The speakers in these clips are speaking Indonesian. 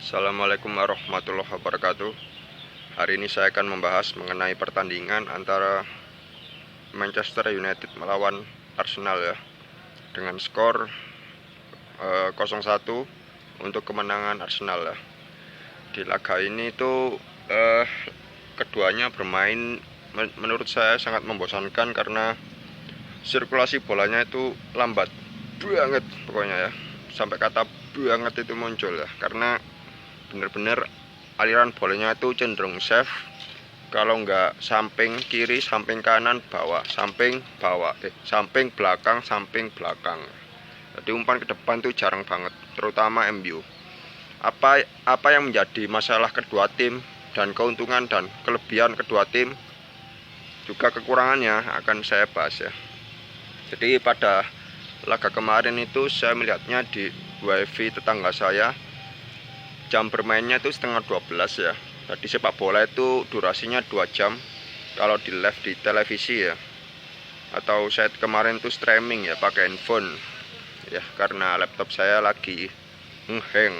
Assalamualaikum warahmatullahi wabarakatuh. Hari ini saya akan membahas mengenai pertandingan antara Manchester United melawan Arsenal ya, dengan skor 0-1 untuk kemenangan Arsenal ya. Di laga ini tuh keduanya bermain menurut saya sangat membosankan karena sirkulasi bolanya itu lambat banget pokoknya ya, sampai kata banget itu muncul ya, karena bener-bener aliran bolanya itu cenderung safe. Kalau nggak samping kiri, samping kanan, bawah, samping bawah, samping belakang. Jadi umpan ke depan tuh jarang banget, terutama MU. Apa yang menjadi masalah kedua tim dan keuntungan dan kelebihan kedua tim, juga kekurangannya akan saya bahas ya. Jadi pada laga kemarin itu saya melihatnya di wifi tetangga saya, jam bermainnya itu setengah 12 ya. Jadi sepak bola itu durasinya 2 jam kalau di live di televisi ya. Atau saya kemarin tuh streaming ya pakai handphone ya, karena laptop saya lagi ngeheng.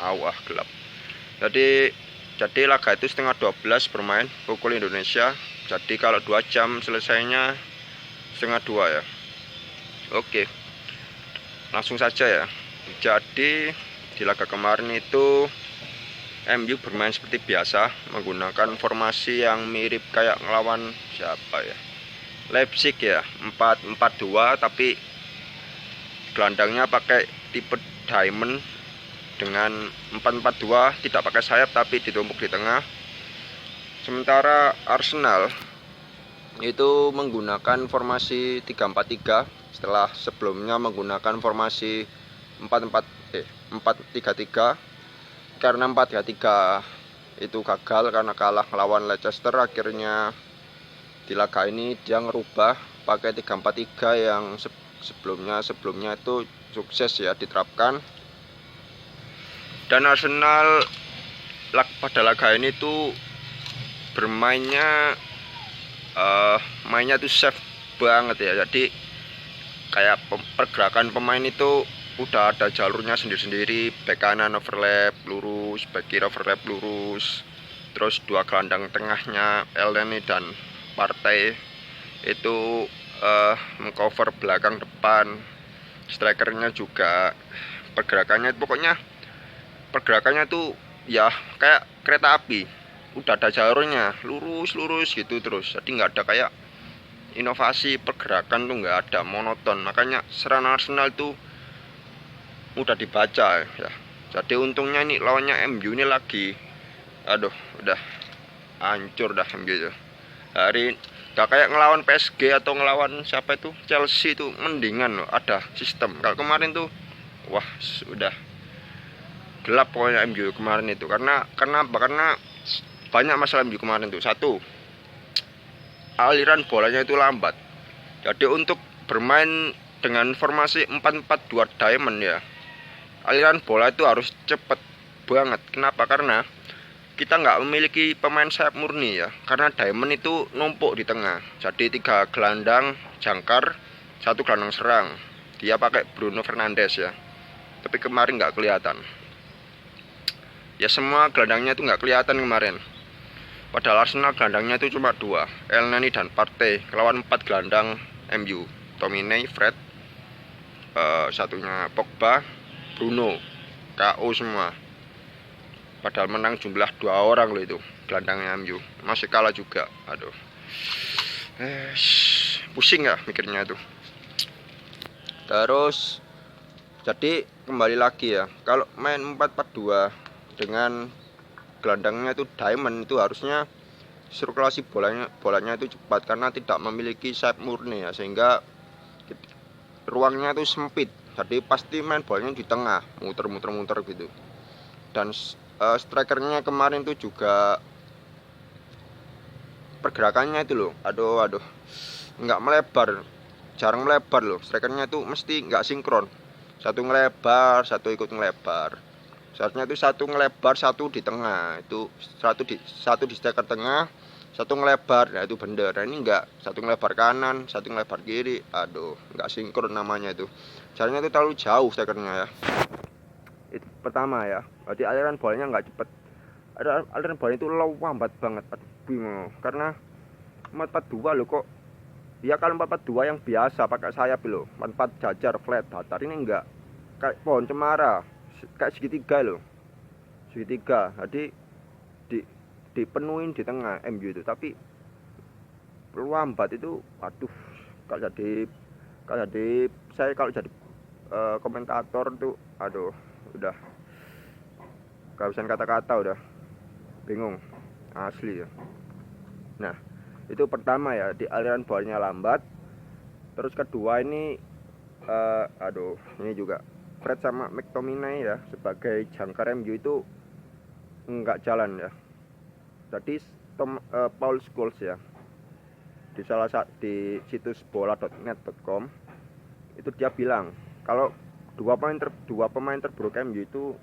Awah gelap. Jadi laga itu setengah 12 bermain pukul Indonesia. Jadi kalau 2 jam selesainya setengah 2 ya. Oke, langsung saja ya. Jadi di laga kemarin itu MU bermain seperti biasa, menggunakan formasi yang mirip kayak ngelawan siapa ya, Leipzig ya, 4-4-2, tapi gelandangnya pakai tipe diamond dengan 4-4-2, tidak pakai sayap tapi ditumpuk di tengah. Sementara Arsenal itu menggunakan formasi 3-4-3 setelah sebelumnya menggunakan formasi 4-3-3. Karena 4-3-3 itu gagal karena kalah melawan Leicester, akhirnya di laga ini dia ngerubah pakai 3-4-3 yang sebelumnya itu sukses ya diterapkan. Dan Arsenal pada laga ini tuh bermainnya mainnya tuh safe banget ya. Jadi kayak pergerakan pemain itu udah ada jalurnya sendiri-sendiri. Back kanan overlap lurus, back kiri overlap lurus, terus dua gelandang tengahnya Elneny dan Partey itu mengcover belakang depan. Strikernya juga pergerakannya tuh ya kayak kereta api, udah ada jalurnya lurus gitu terus. Jadi nggak ada kayak inovasi pergerakan tuh, nggak ada, monoton. Makanya serangan Arsenal tuh udah dibaca ya. Jadi untungnya nih lawannya MU ini lagi udah hancur dah MU itu. Hari gak kayak ngelawan PSG atau ngelawan siapa itu, Chelsea itu mendingan loh, ada sistem. Kalau kemarin tuh wah sudah gelap pokoknya MU kemarin itu. Karena banyak masalah MU kemarin tuh. Satu, aliran bolanya itu lambat. Jadi untuk bermain dengan formasi 4-4-2 diamond ya, aliran bola itu harus cepet banget. Kenapa? Karena kita nggak memiliki pemain sayap murni ya, karena diamond itu numpuk di tengah. Jadi 3 gelandang jangkar, 1 gelandang serang. Dia pakai Bruno Fernandes ya, tapi kemarin nggak kelihatan ya, semua gelandangnya itu nggak kelihatan kemarin. Padahal Arsenal gelandangnya itu cuma 2, Elneny dan Partey, lawan 4 gelandang MU, Tomine, Fred, satunya Pogba, Bruno, KO semua. Padahal menang jumlah 2 orang loh itu gelandangnya MU, masih kalah juga. Aduh, pusing ya mikirnya itu. Terus jadi kembali lagi ya, kalau main 4-4-2 dengan gelandangnya itu diamond, itu harusnya sirkulasi bolanya itu cepat karena tidak memiliki sayap murni ya, sehingga ruangnya itu sempit. Jadi pasti main bolanya di tengah, muter gitu. Dan strikernya kemarin itu juga pergerakannya itu loh, aduh nggak melebar, jarang melebar loh. Strikernya itu mesti nggak sinkron, satu ngelebar satu ikut ngelebar. Seharusnya itu satu ngelebar satu di tengah, itu satu di striker tengah, satu ngelebar. Nah itu bener. Nah ini enggak, satu ngelebar kanan satu ngelebar kiri. Aduh, enggak sinkron namanya itu. Jaraknya itu terlalu jauh strikernya ya. pertama ya. Jadi aliran bolanya nggak cepet. Aliran bolanya itu lambat banget. Aduh, bingung. Karena 442 loh kok. Ya kalau 442 yang biasa pakai sayap loh. 44 jajar flat datar, ini enggak. Kayak pohon cemara, kayak segitiga loh. Segitiga. Jadi dipenuhin di tengah MU itu, tapi lambat itu. Aduh, kalau jadi saya kalau jadi komentator tuh, aduh, udah kehabisan kata-kata, udah bingung asli ya. Nah, itu pertama ya, di aliran bolanya lambat. Terus kedua ini ini juga Fred sama McTominay ya, sebagai jangkar MU itu enggak jalan ya. Jadi Paul Scholes ya, di situs bola.net.com itu dia bilang kalau dua pemain terburuk MU itu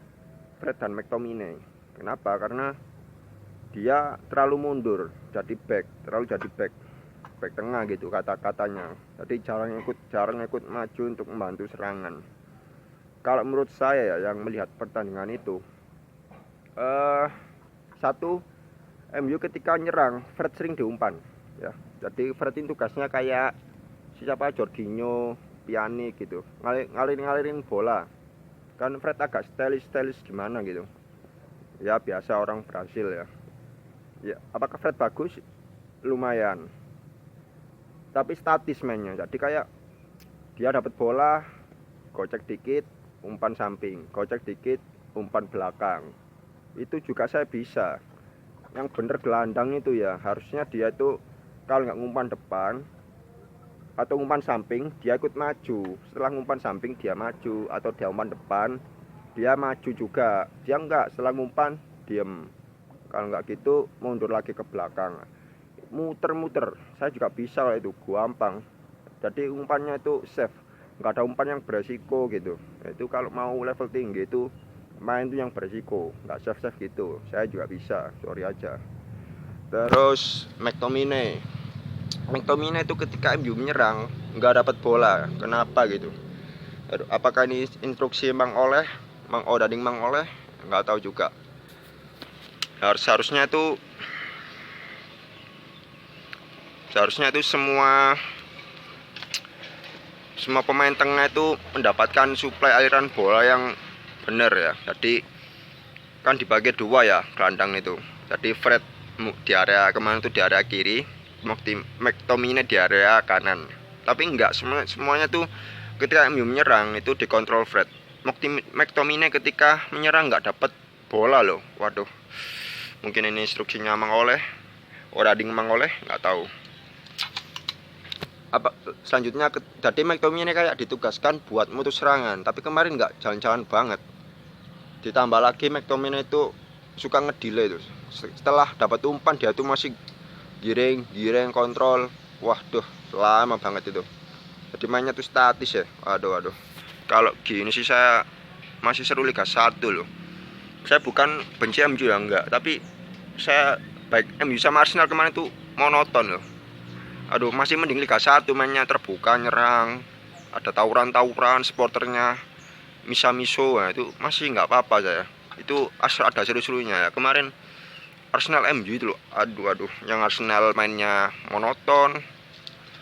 Fred dan McTominay. Kenapa? Karena dia terlalu mundur, terlalu jadi back tengah gitu kata-katanya. Jadi jarang ikut maju untuk membantu serangan. Kalau menurut saya ya, yang melihat pertandingan itu, satu, MU ketika nyerang Fred sering diumpan ya. Jadi Fred itu tugasnya kayak siapa, Jorginho, Pjanic gitu, ngalirin bola. Kan Fred agak stylish gimana gitu ya, biasa orang Brasil ya. Ya, apakah Fred bagus? Lumayan, tapi statis mainnya. Jadi kayak dia dapat bola, gocek dikit, umpan samping, gocek dikit, umpan belakang. Itu juga saya bisa. Yang bener gelandang itu ya, harusnya dia itu kalau nggak ngumpan depan atau ngumpan samping, dia ikut maju. Setelah ngumpan samping dia maju, atau dia umpan depan dia maju juga. Dia enggak, setelah ngumpan diem. Kalau nggak gitu mundur lagi ke belakang, muter-muter. Saya juga bisa kalau itu, gampang. Jadi umpannya itu safe, nggak ada umpan yang beresiko gitu. Itu kalau mau level tinggi itu main itu yang beresiko, nggak safe gitu. Saya juga bisa, sorry aja. Terus McTominay itu ketika MU menyerang nggak dapat bola, kenapa gitu? Apakah ini instruksi Mang Oleh, nggak tahu juga. Seharusnya itu semua pemain tengah itu mendapatkan suplai aliran bola yang benar ya. Jadi kan dibagi dua ya gelandang itu. Jadi Fred di area kemana itu, di area kiri, McTominay di area kanan. Tapi enggak semuanya tuh ketika MU menyerang itu dikontrol Fred. McTominay ketika menyerang nggak dapat bola loh. Waduh, mungkin ini instruksinya Mang Oleh, Mang Oleh, nggak tahu. Selanjutnya jadi McTominay kayak ditugaskan buat mutus serangan, tapi kemarin nggak jalan-jalan banget. Ditambah lagi McTominay itu suka ngedelay tuh. Setelah dapat umpan dia tuh masih giring kontrol. Waduh, lama banget itu. Jadi mainnya tuh statis ya. Waduh. Kalau gini sih saya masih seru Liga 1 loh. Saya bukan benci MU ya, enggak, tapi saya baik MU sama Arsenal kemarin tuh monoton loh. Aduh, masih mending Liga 1 mainnya terbuka, nyerang, ada tawuran supporternya, miso, nah itu masih nggak apa-apa saya. Itu asal ada seru-serunya ya. Kemarin Arsenal MU itu loh, aduh, yang Arsenal mainnya monoton,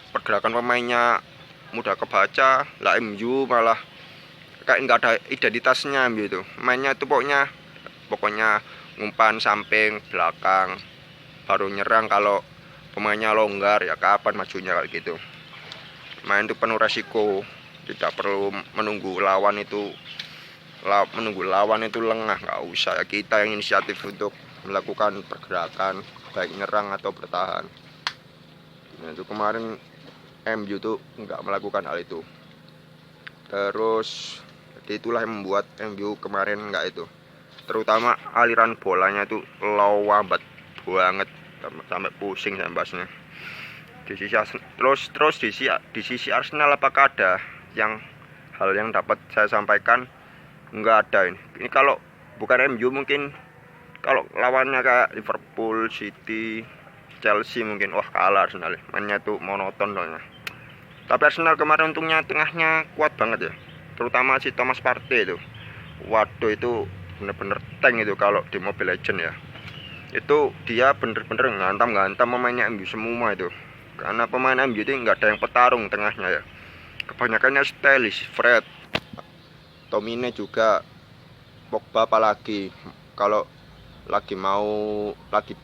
pergerakan pemainnya mudah kebaca, lah MU malah kayak nggak ada identitasnya MU itu. Mainnya itu pokoknya ngumpan samping, belakang, baru nyerang kalau pemainnya longgar ya kapan majunya kayak gitu. Main itu penuh resiko, tidak perlu menunggu lawan itu lengah, nggak usah ya, kita yang inisiatif untuk melakukan pergerakan baik nyerang atau bertahan. Nah, itu kemarin MU tuh nggak melakukan hal itu. Terus jadi itulah yang membuat MU kemarin nggak itu, terutama aliran bolanya tuh lambat banget sampai pusing saya bahasnya. Terus di sisi Arsenal apakah ada hal yang dapat saya sampaikan? Enggak ada ini. Ini kalau bukan MU mungkin kalau lawannya kayak Liverpool, City, Chelsea mungkin wah kalah Arsenal. Mainnya tuh monoton soalnya. Tapi Arsenal kemarin untungnya tengahnya kuat banget ya. Terutama si Thomas Partey itu. waduh itu bener-bener tank itu kalau di Mobile Legend ya. Itu dia bener-bener ngantam pemainnya MU semua itu, karena pemain MU itu nggak ada yang petarung tengahnya ya, kebanyakannya stylish. Fred, Tomine juga, Pogba apalagi kalau lagi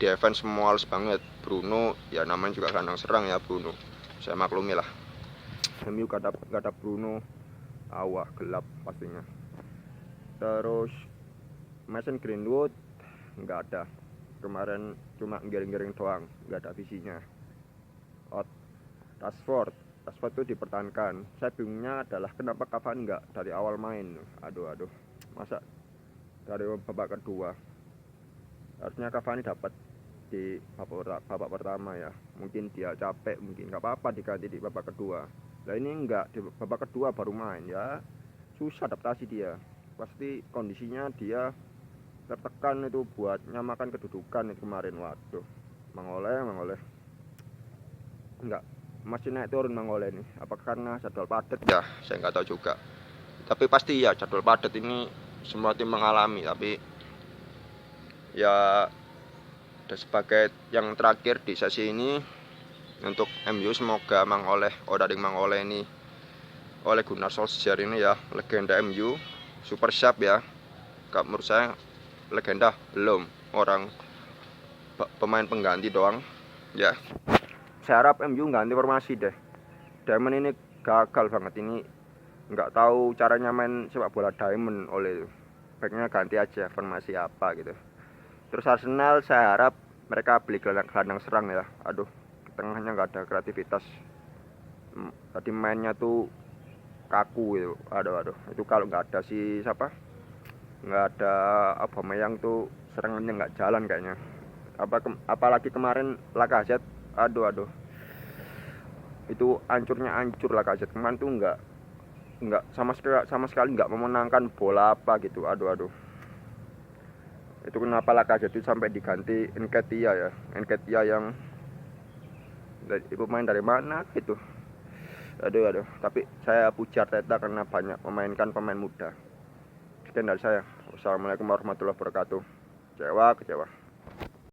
defense males banget. Bruno ya namanya juga kandang serang ya Bruno, saya maklumi lah. MU gak ada Bruno, awah gelap pastinya. Terus Mason Greenwood nggak ada, kemarin cuma giring-giring doang, nggak ada visinya. Rashford itu dipertahankan. Saya bingungnya adalah kenapa Cavani nggak dari awal main. Aduh, masa dari babak kedua. Harusnya Cavani dapat di babak pertama ya. Mungkin dia capek, mungkin nggak apa-apa diganti di babak kedua. Nah ini enggak, di babak kedua baru main ya. Susah adaptasi dia. Pasti kondisinya dia tertekan itu buat nyamakan kedudukan itu kemarin. Waduh, Mangoleh enggak, masih naik turun Mangoleh ini. Apakah karena jadwal padat ya, saya nggak tahu juga. Tapi pasti ya jadwal padat ini semua tim mengalami. Tapi ya sebagai yang terakhir di sesi ini untuk MU, semoga Odading Mangoleh ini, oleh Gunnar Solskjaer ini ya, legenda MU, super sub ya. Menurut saya legenda belum, orang pemain pengganti doang ya. Saya harap MU ganti formasi deh. Diamond ini gagal banget ini, nggak tahu caranya main sepak bola Diamond oleh baiknya ganti aja formasi apa gitu. Terus Arsenal saya harap mereka beli gelandang serang ya. Aduh, di tengahnya nggak ada kreativitas. Tadi mainnya tuh kaku gitu. Aduh, itu kalau nggak ada si siapa, nggak ada Aubameyang tuh serangannya nggak jalan kayaknya. Apalagi kemarin Lacazette, aduh, itu hancur Lacazette kemarin tuh nggak sama sekali nggak memenangkan bola apa gitu. Aduh, itu kenapa Lacazette itu sampai diganti Nketiah yang pemain dari mana itu. Aduh, tapi saya puji Arteta karena banyak memainkan pemain muda. Sekian dari saya. Wassalamualaikum warahmatullahi wabarakatuh. Kecewa